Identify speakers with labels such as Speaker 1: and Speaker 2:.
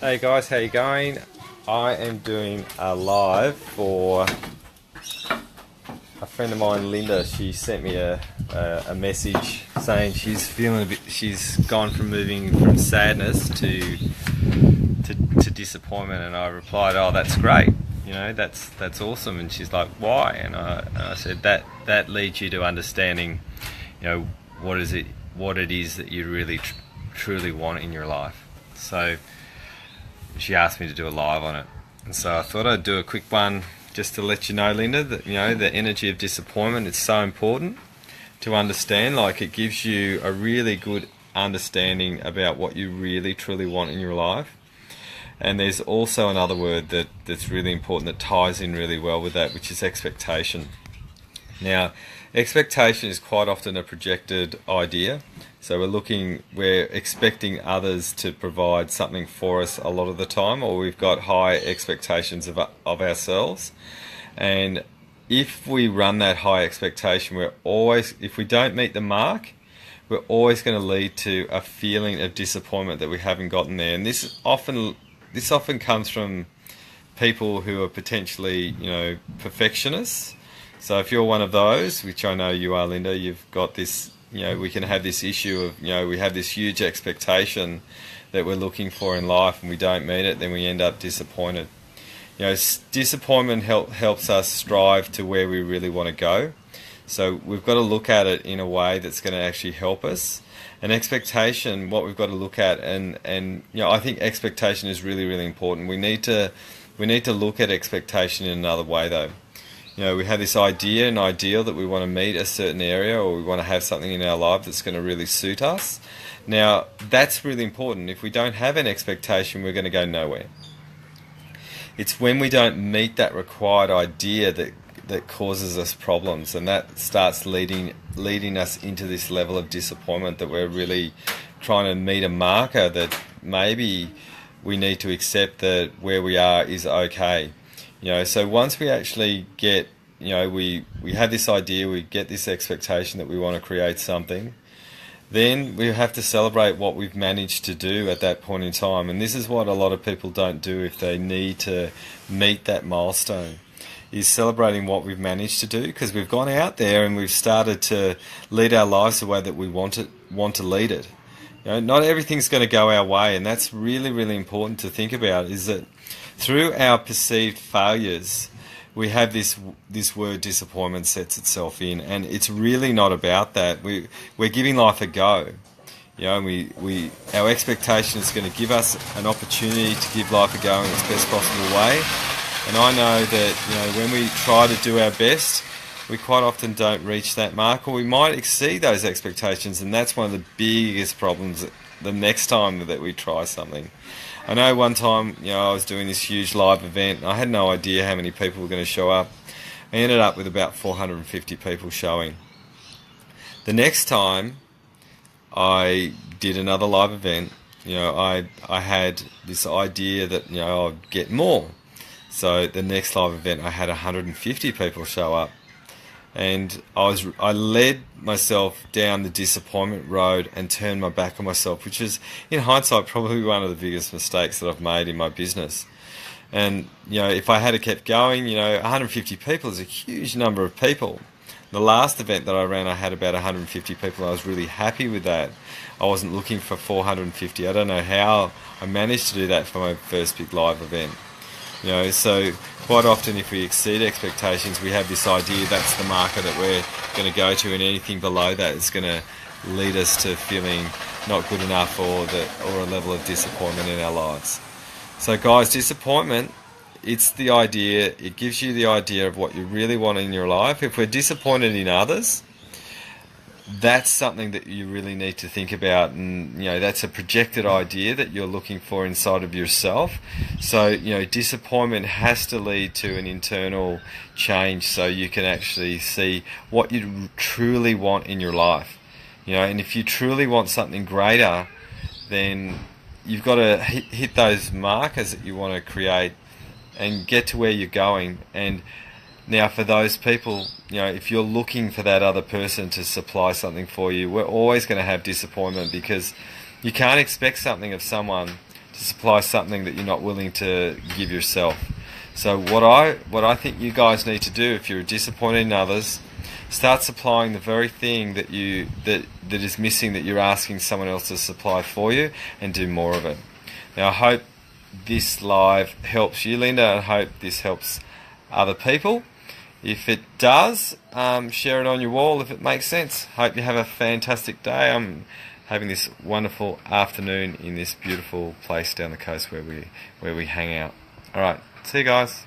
Speaker 1: Hey guys, how you going? I am doing a live for a friend of mine, Linda. She sent me a message saying she's feeling a bit. She's gone from moving from sadness to disappointment, and I replied, "Oh, that's great. You know, that's awesome." And she's like, "Why?" And I said that leads you to understanding, you know, what it is that you really truly want in your life. So she asked me to do a live on it, and so I thought I'd do a quick one just to let you know, Linda, that, you know, the energy of disappointment is so important to understand. Like, it gives you a really good understanding about what you really truly want in your life. And there's also another word that's really important that ties in really well with that, which is expectation. Now, expectation is quite often a projected idea. So we're expecting others to provide something for us a lot of the time, or we've got high expectations of ourselves. And if we run that high expectation, if we don't meet the mark, we're always going to lead to a feeling of disappointment that we haven't gotten there. And this often comes from people who are potentially, you know, perfectionists. So if you're one of those, which I know you are, Linda, you've got this, you know, we can have this issue of, you know, we have this huge expectation that we're looking for in life, and we don't meet it, then we end up disappointed. You know, disappointment helps us strive to where we really want to go. So we've got to look at it in a way that's going to actually help us. And expectation, what we've got to look at, and you know, I think expectation is really, really important. We need to look at expectation in another way, though. You know, we have this idea and ideal that we want to meet a certain area, or we want to have something in our life that's going to really suit us. Now, that's really important. If we don't have an expectation, we're going to go nowhere. It's when we don't meet that required idea that causes us problems, and that starts leading us into this level of disappointment, that we're really trying to meet a marker that maybe we need to accept that where we are is okay. You know, so once we actually get, you know, we have this idea, we get this expectation that we want to create something, then we have to celebrate what we've managed to do at that point in time. And this is what a lot of people don't do if they need to meet that milestone, is celebrating what we've managed to do, because we've gone out there and we've started to lead our lives the way that we want to lead it. You know, not everything's going to go our way, and that's really, really important to think about, is that through our perceived failures, we have this word disappointment sets itself in, and it's really not about that. We're giving life a go. You know, our expectation is going to give us an opportunity to give life a go in its best possible way. And I know that, you know, when we try to do our best, we quite often don't reach that mark, or we might exceed those expectations, and that's one of the biggest problems the next time that we try something. I know one time, you know, I was doing this huge live event, and I had no idea how many people were going to show up. I ended up with about 450 people showing. The next time I did another live event, you know, I had this idea that, you know, I'd get more. So the next live event, I had 150 people show up. And I led myself down the disappointment road and turned my back on myself, which is, in hindsight, probably one of the biggest mistakes that I've made in my business. And, you know, if I had kept going, you know, 150 people is a huge number of people. The last event that I ran, I had about 150 people. I was really happy with that. I wasn't looking for 450. I don't know how I managed to do that for my first big live event. You know, so quite often if we exceed expectations, we have this idea that's the marker that we're going to go to, and anything below that is going to lead us to feeling not good enough, or a level of disappointment in our lives. So guys, disappointment, it's the idea, it gives you the idea of what you really want in your life. If we're disappointed in others, that's something that you really need to think about, and, you know, that's a projected idea that you're looking for inside of yourself. So, you know, disappointment has to lead to an internal change, so you can actually see what you truly want in your life. You know, and if you truly want something greater, then you've got to hit those markers that you want to create and get to where you're going. And now, for those people, you know, if you're looking for that other person to supply something for you, we're always going to have disappointment, because you can't expect something of someone to supply something that you're not willing to give yourself. So what I think you guys need to do, if you're disappointed in others, start supplying the very thing that is missing, that you're asking someone else to supply for you, and do more of it. Now I hope this live helps you, Linda, and I hope this helps other people. If it does, share it on your wall if it makes sense. Hope you have a fantastic day. I'm having this wonderful afternoon in this beautiful place down the coast where we hang out. Alright, see you guys.